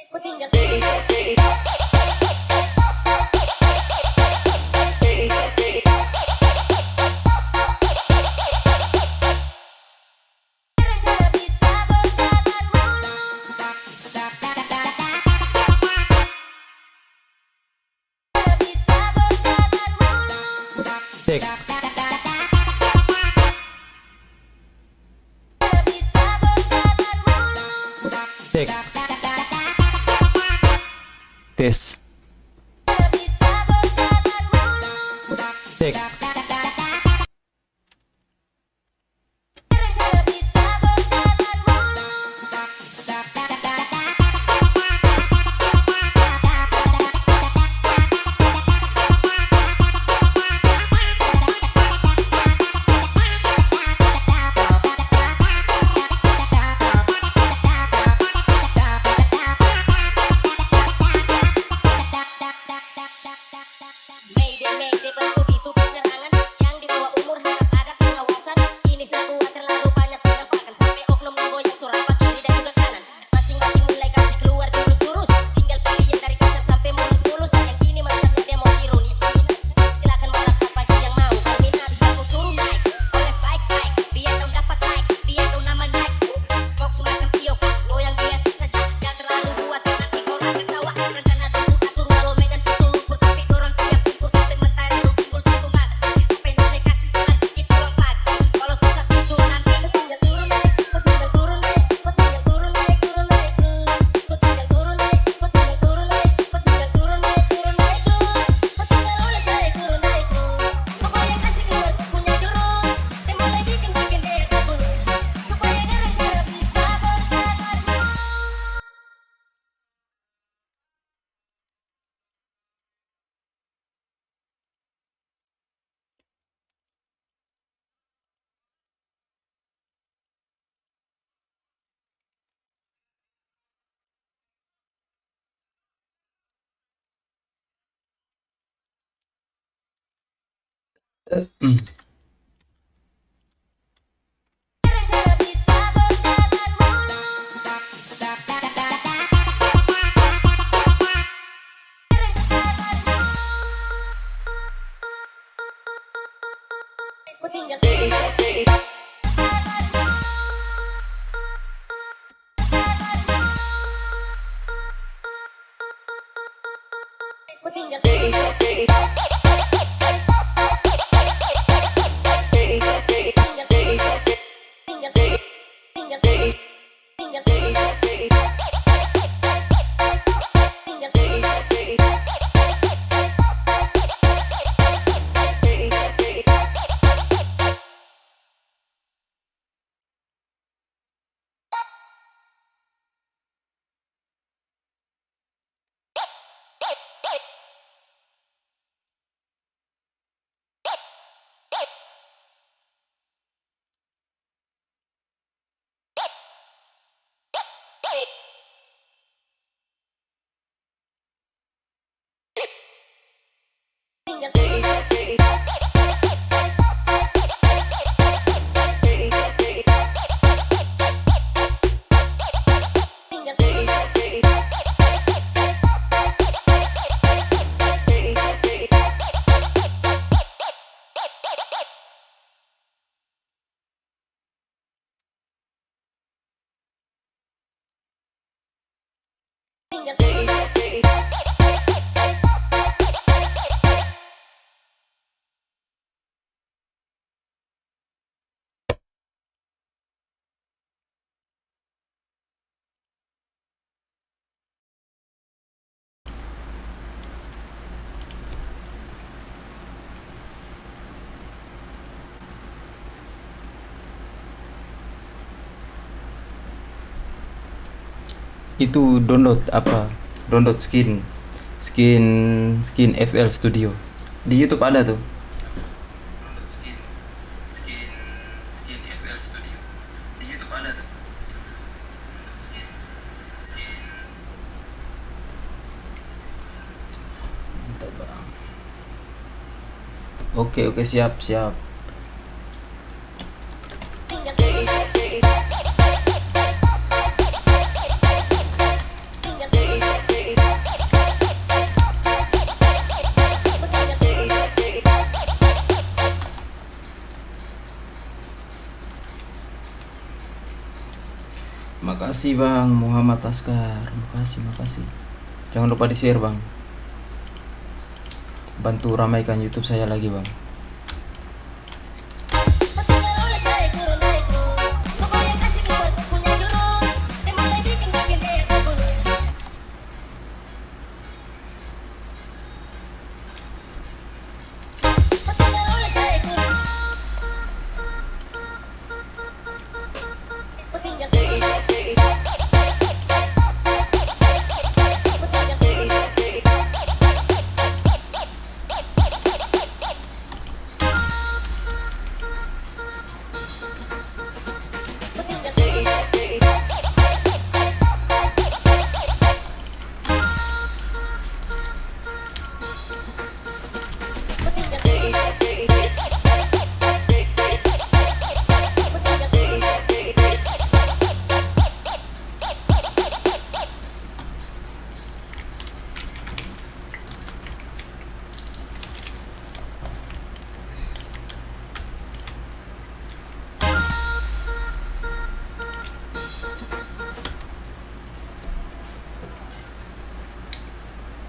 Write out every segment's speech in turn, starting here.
Cek. Cek. Tes. Cek. Mayday, bentuk itu keserangan yang di bawah umur harap ada pengawasan. Ini sebuah terlalu banyak penampakan sampai oknum menggoyang surapan kiri dan juga kanan. Masing-masing mulai kasih keluar jurus-jurus, tinggal pilih yang dari kasar sampai mulus-mulus. Dan yang ini macamnya demo hero itu minus. Silakan merapat bagi yang mau. Minat kamu suruh naik, oleh baik-baik, biar dong dapat like, biar dong nama naik. Fox semacam tiup, goyang biasa saja, jangan terlalu buat nanti orang ketawa. Rencana dulu atur walau medan tutur lumpur, tapi dorang siap kumpul sampai mentari lu kumpul suku mat. Sampai nekat jalan kaki pulang pagi, kalau susah tidur nanti tinggal turun naik, tinggal turun naik, tinggal turun naik, turun naik terus. Tinggal turun naik, tinggal turun naik, tinggal turun naik, turun naik terus. Tinggal oleh naik, turun naik terus. Pokoknya kasih keluar punya jurus, yang mulai bikin dia terpulus, supaya gara-gara bisa berjalan mulus. Gara-gara bisa berjalan mulus. Tinggal Itu download skin FL Studio di YouTube ada tuh. Download skin FL Studio di YouTube ada tuh. Download skin Mantap, Bang. Oke, siap. tinggal Makasih Bang Muhammad Askar, makasih. Jangan lupa di share Bang. Bantu ramaikan YouTube saya lagi Bang. Tinggal oleh naik turun naik terus. Kebayang kasih keluar punya jurus. Mulai bikin kayak terbulu. Tinggal oleh naik turun. Tinggal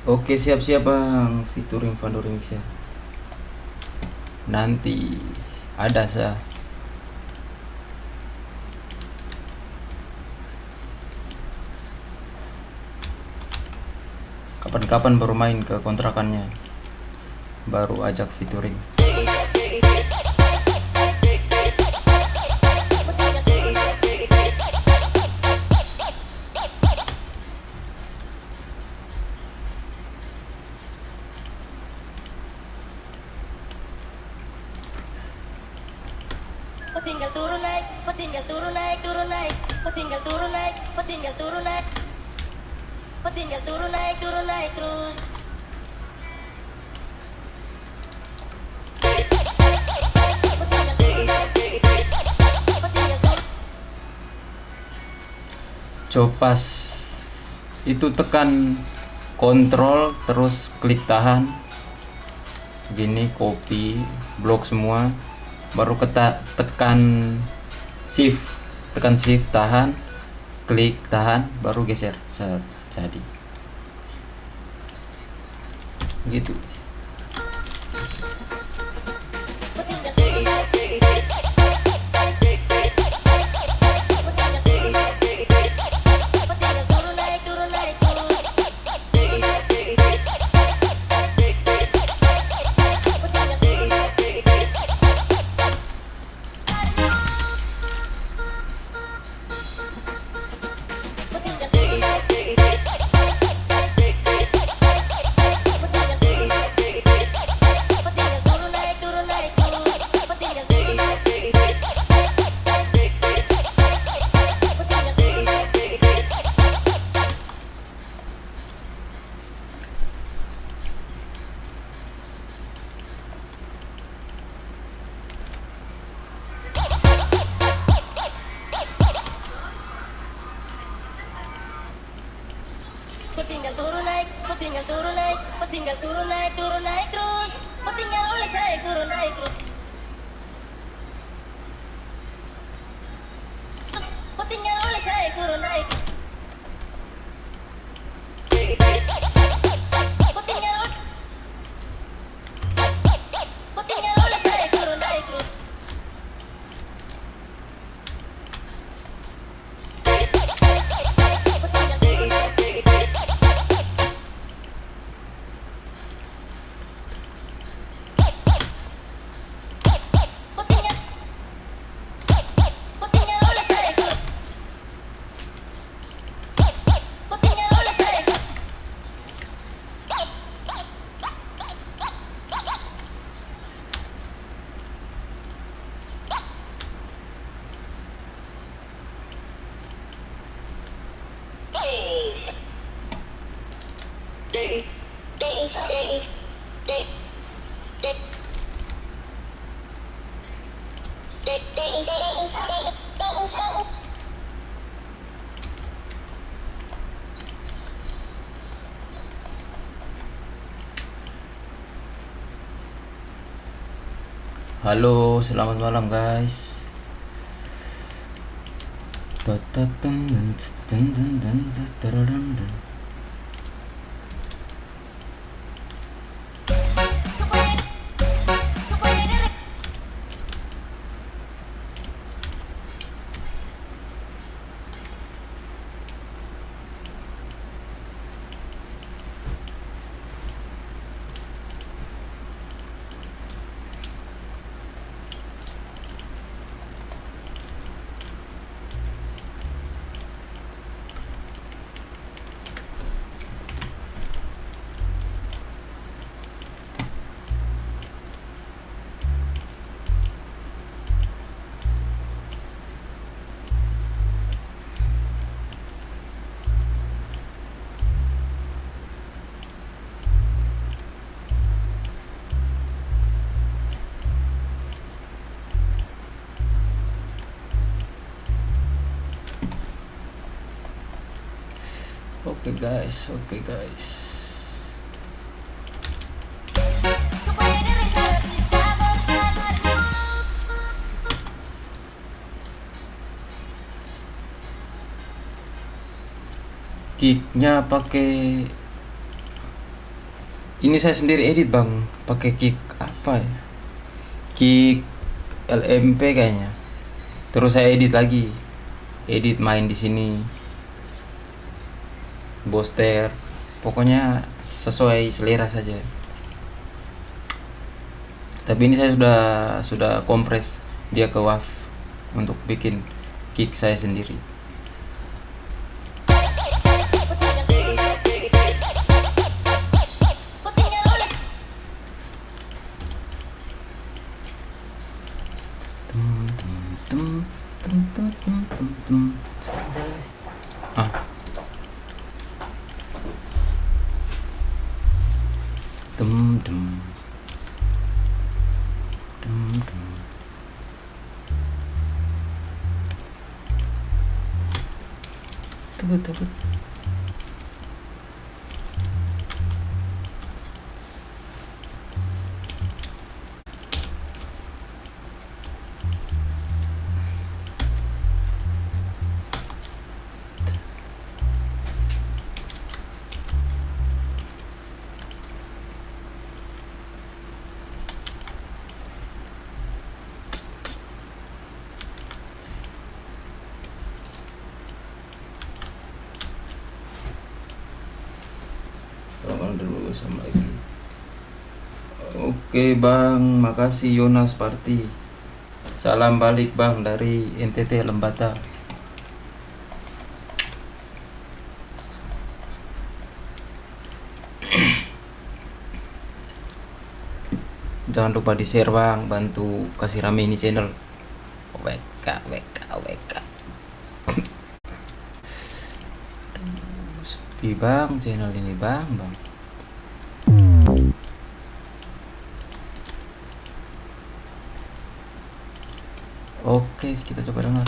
Oke, siap-siap Bang, featuring Vando Remixer. Nanti ada sah. Kapan-kapan baru main ke kontrakannya, baru ajak featuring. tinggal turun naik, tinggal turun naik, turun naik, tinggal turun naik, tinggal turun naik, tinggal turun naik, turun naik terus. Copas itu tekan kontrol terus klik tahan gini, copy blok semua, baru tekan shift tahan, klik tahan, baru geser. Set, jadi gitu. Tinggal turun naik, tinggal turun naik, tinggal turun naik, turun naik terus. Tinggal oleh naik, turun naik terus. Tinggal oleh naik, turun naik. Tinggal oleh naik, turun naik terus. Halo, selamat malam guys. Oke guys, oke guys. Kicknya pakai ini saya sendiri edit bang, pakai kick apa ya? Kick LMP kayaknya. Terus saya edit lagi, edit main di sini, booster, pokoknya sesuai selera saja. Tapi ini saya sudah kompres dia ke WAV untuk bikin kick saya sendiri. Ah. Dem dem. Dem dem. Tunggu. Dulu sama lagi. Oke bang, makasih Yonas Party. Salam balik bang dari NTT Lembata. Jangan lupa di share bang, bantu kasih rame ini channel. WK. Sepi bang channel ini bang. Oke, kita coba dengar.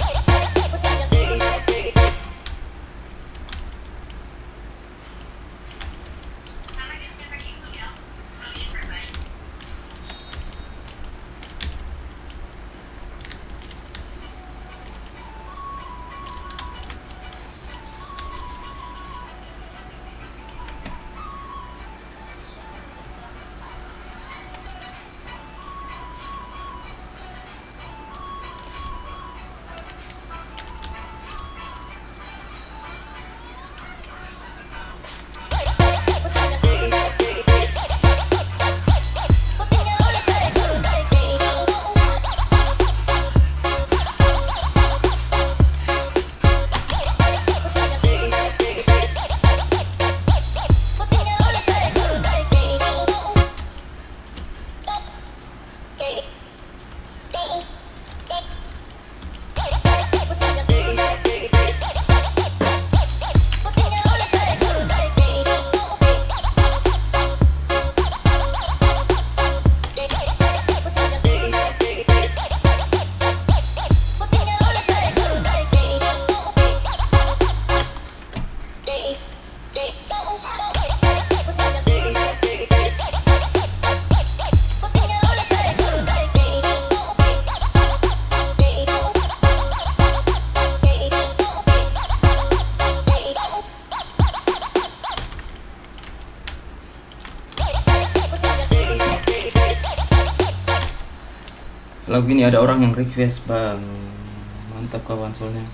lagu ini ada orang yang request bang. Mantap kawan, soalnya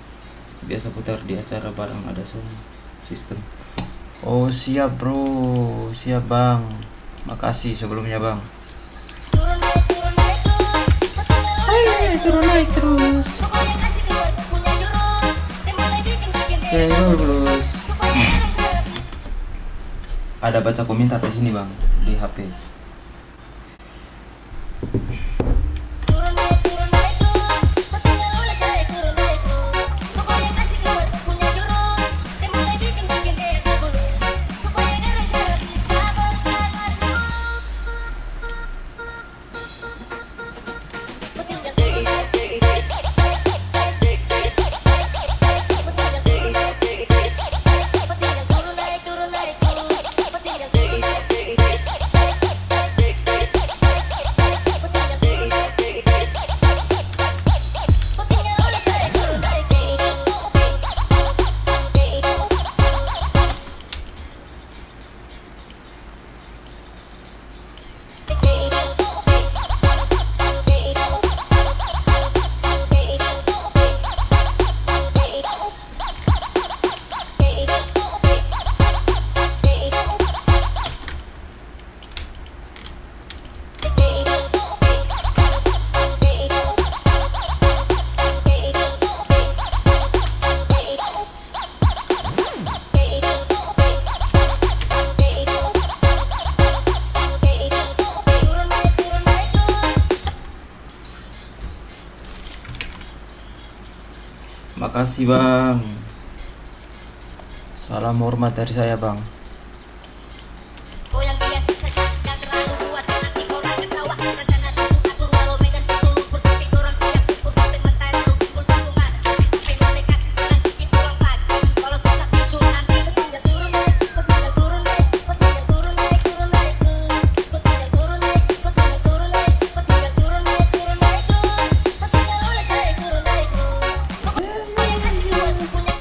biasa putar di acara bareng ada sound system. Oh siap bro, siap bang. Makasih sebelumnya bang. Turun naik terus. Turun naik terus. Pokoknya kasih keluar punya jurus. Yang mulai bikin Terus. Ada baca komentar di sini bang di HP. turun naik terus. Tinggal mulai naik turun naik terus. Pokoknya kasih keluar punya jurus. Yang mulai bikin kayak dulu. Supaya gara-gara bisa berjalan terus. Tinggal turun naik turun naik terus. Makasih bang. Salam hormat dari saya bang. Oh yang biasa saja, gak terlalu kuat nanti orang ketawa. Rencana tusuk atur walau medan ketulung berkopi dorang siap ukur sampai matahari kumpul satu mata. Sampai nekat lanjutin pulang pagi. Kalau susah tidur nanti tinggal turun naik, tinggal turun naik, tinggal turun naik, turun naik terus. Tinggal turun naik, tinggal turun naik, tinggal turun naik, turun naik terus. Tinggal mulai naik turun naik terus. Pokoknya kasih keluar punya.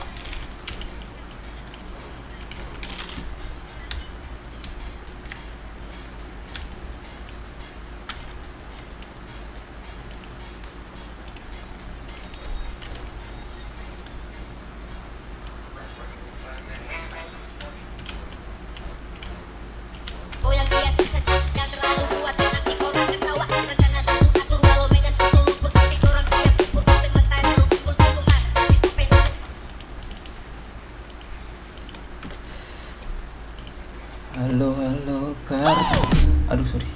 Oh yang biasa saja, gak terlalu kuat nanti orang ketawa. Rencana tusuk atur walau medan ketulung berkopi dorang siap ukur sampai matahari kumpul satu mata. Sampai nekat. Halo kar. Aduh sorry.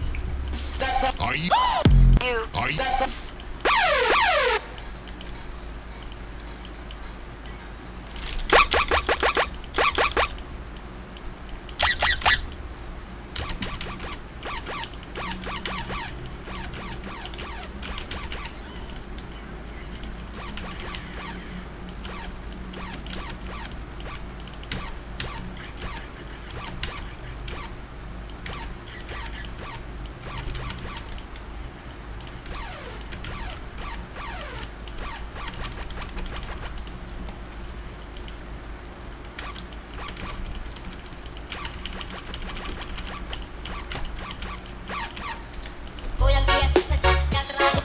Oh yang biasa saja, gak terlalu.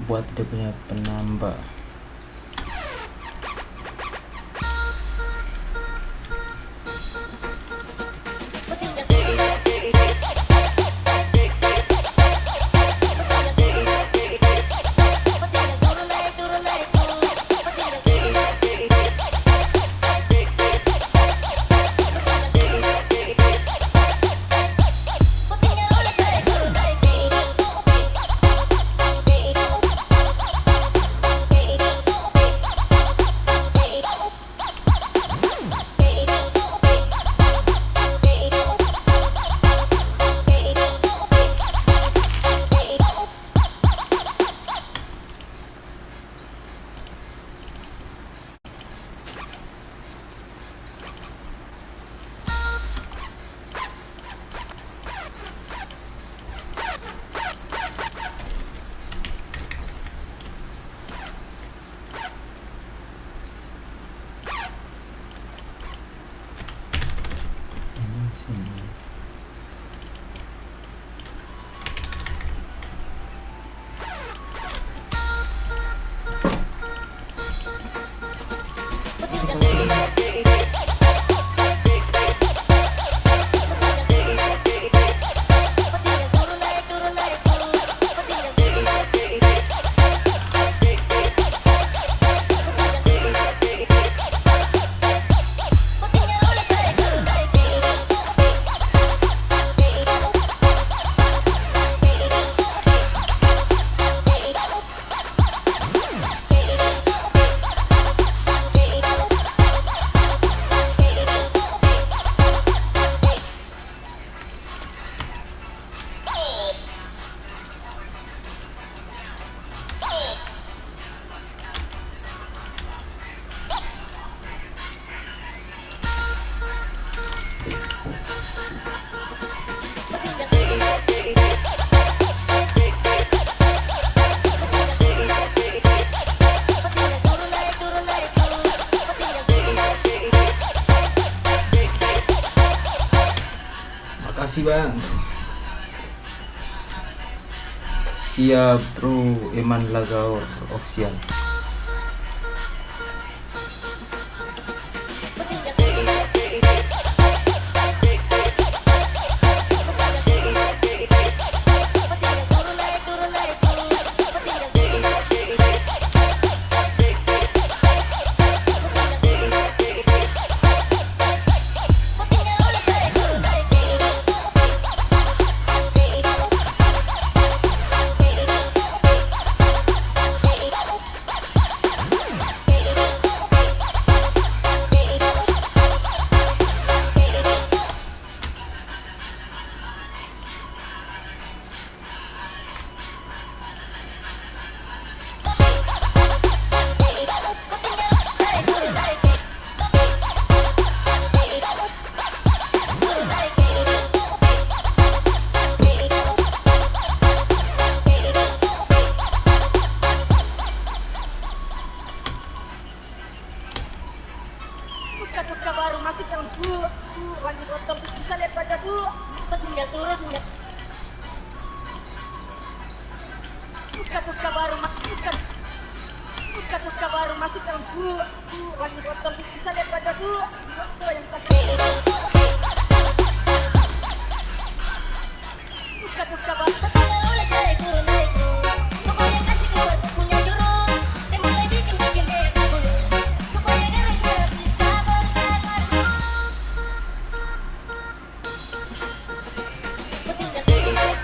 Buat dia punya penambah. Tinggal turun naik, turun naik. kasih bang. Siap bro, Eman Lagaor official. Buka baru masuk dalam school. Wangi kotor bisa lihat wajahku. Tinggal turun ya. Buka baru masuk dalam school. Wangi kotor bisa lihat wajahku. Yang tak buka baru. Mulai saya turun naik terus. Pokoknya kasih keluar punya jurus. Dan mulai bikin kayak tulus. Supaya gara-gara bisa bertahan terus. Turun naik terus.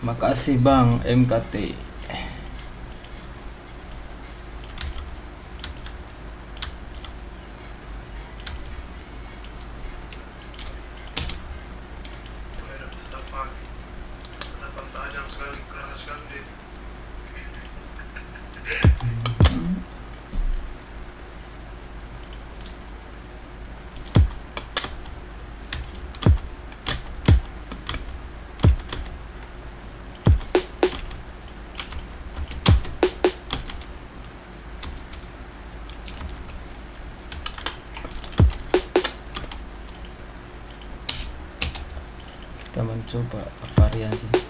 Makasih Bang MKT. Tetap tajam sekali, keras sekali. Kita mencoba variasi.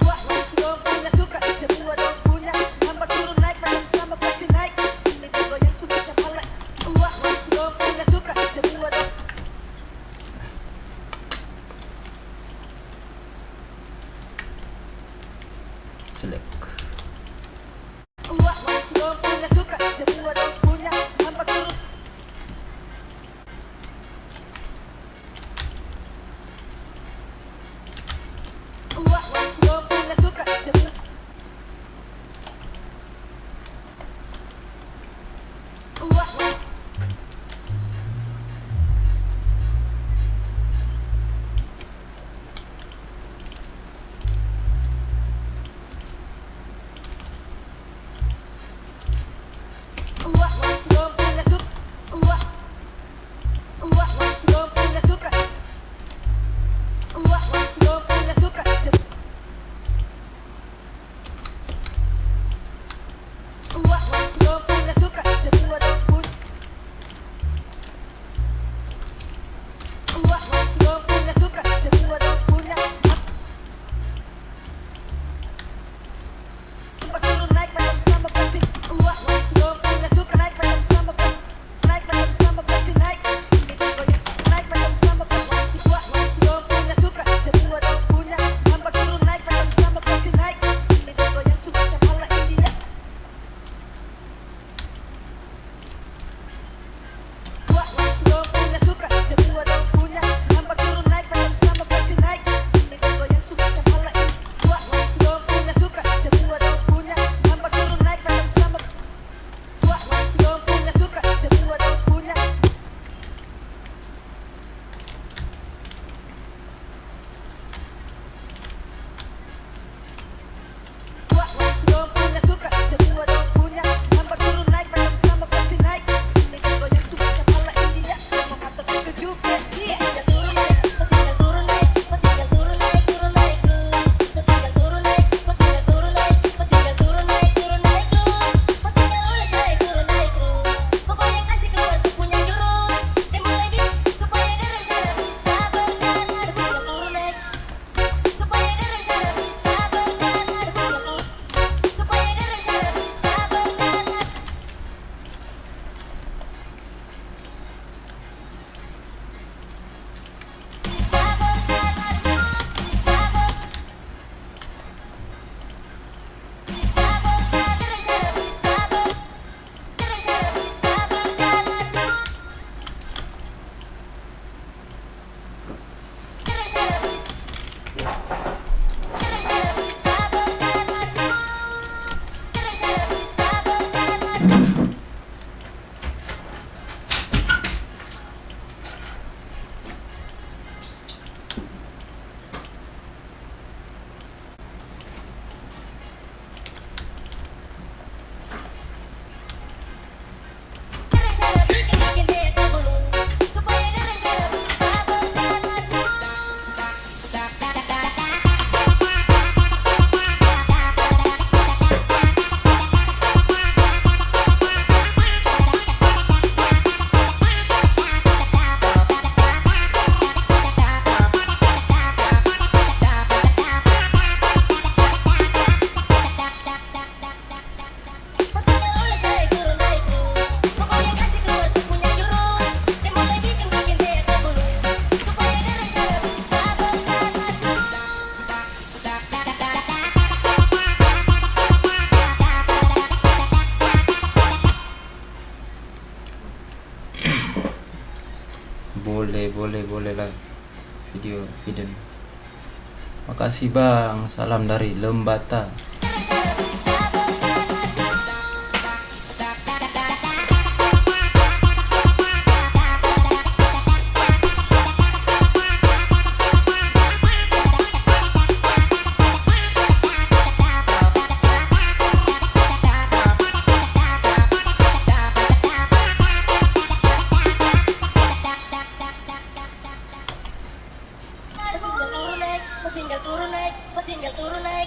Wah, dong punya suka, semua dong punya. Hamba turun naik, padang sama pasti naik. Ini dong yang suka kepala. Wah, dong punya suka, semua dong. Select. Wah, dong punya suka, semua dong punya. Hamba turun. Wah, dong punya suka, semua. Wah, Boleh lah video. Makasih bang, salam dari Lembata.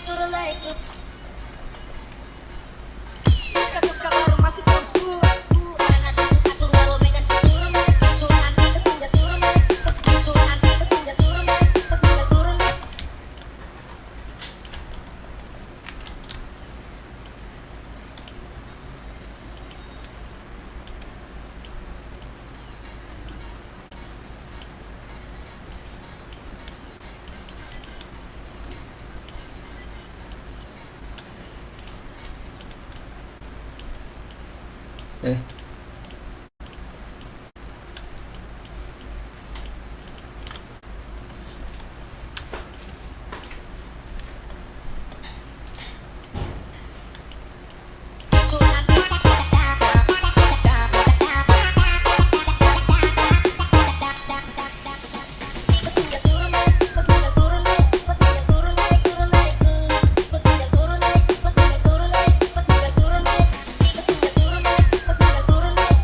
Turun naik. Suka baru masuk dalam school. Karena suka turun baru pengen turun naik. Itu nanti ketinggal turun naik. Itu nanti ketinggal turun naik. Ketinggal turun naik. Eh, Itu nanti ketinggal turun naik. Ketinggal turun naik. Ketinggal turun naik. Turun naik terus. Ketinggal turun naik. Ketinggal turun naik. Ketinggal turun naik. Ketinggal turun naik. Ketinggal turun naik.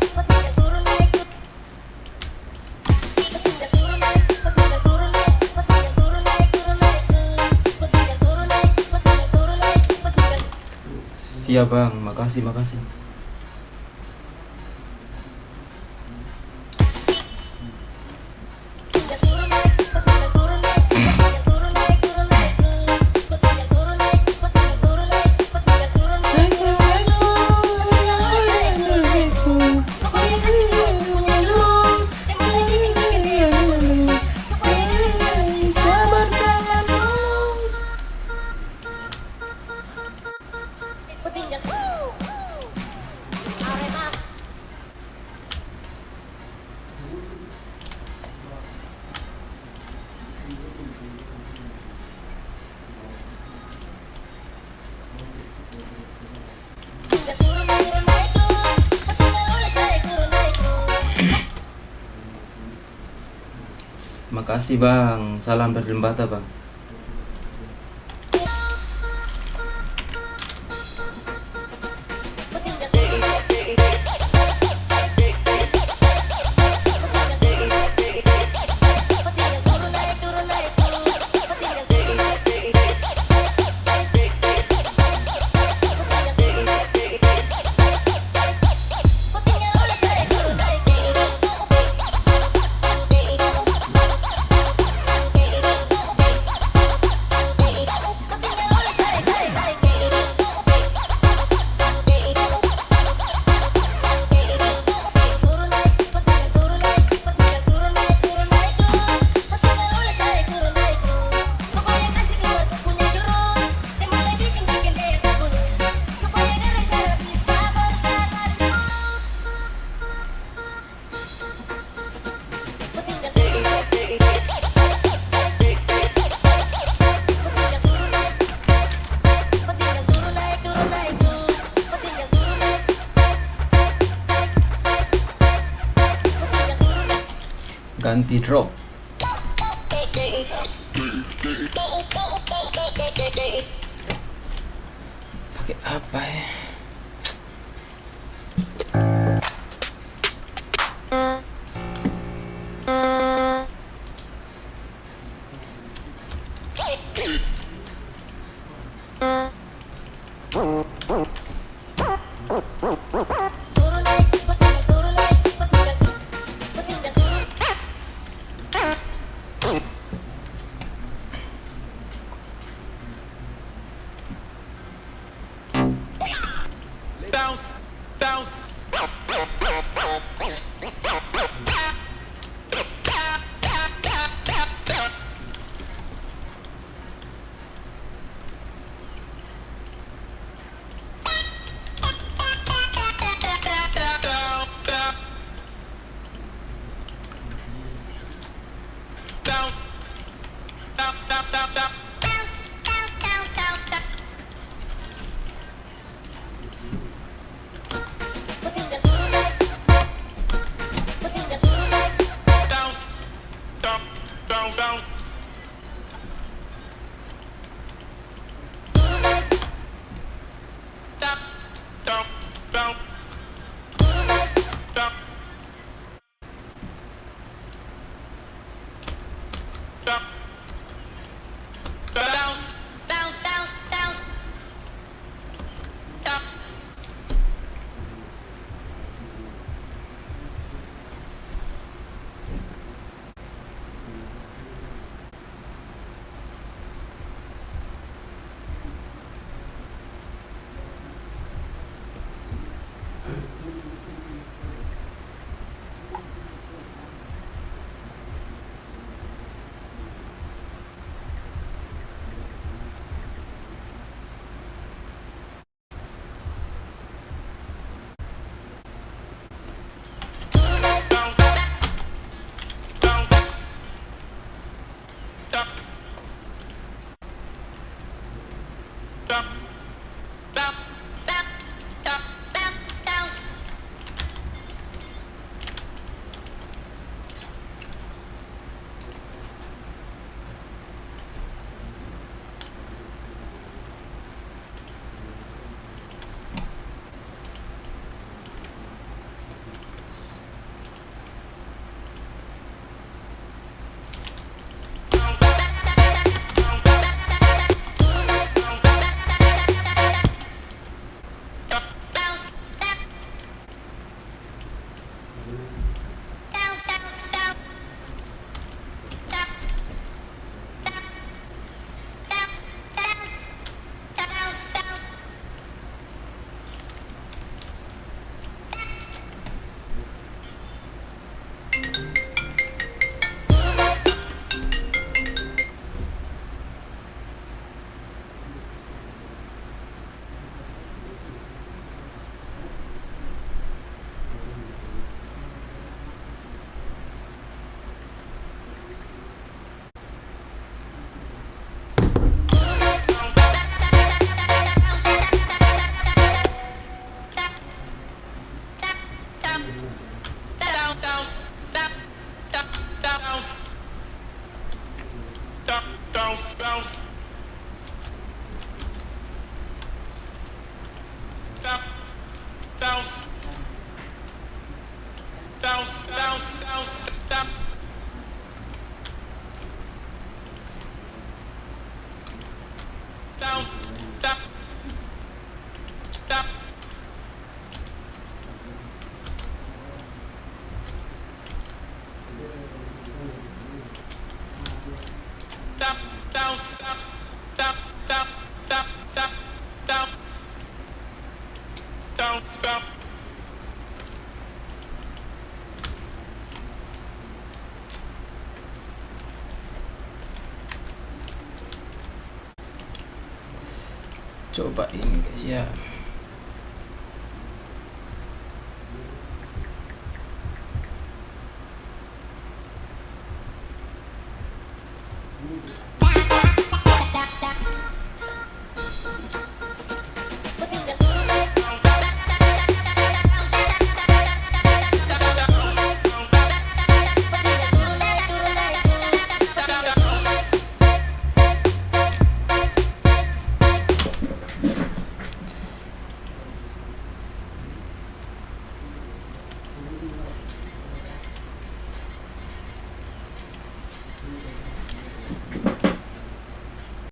Ketinggal turun naik. Ketinggal turun naik. Ketinggal turun naik. Ketinggal turun naik. Turun naik terus. Ketinggal turun naik. Ketinggal turun naik. Ketinggal siap bang, makasih. ketinggal turun naik. Ketinggal turun naik. Ketinggal turun naik. Turun naik terus. Ketinggal turun naik. Ketinggal turun naik. Ketinggal turun naik. Turun naik terus. Pokoknya kasih duit punya dulu. Yang mulai bikin dia dulu. Supaya dia sabar jangan terus. Ketinggal. Arema. Ketinggal turun naik terus. Ketinggal oleh naik turun naik terus. Makasih bang, salam dari Lembata bang. Ganti drop. Pakai apa ya? bounce. Bounce. Bounce, bounce, bounce, bounce. Bounce, bounce, bounce. Bounce, bounce, bounce. Coba ini guys ya.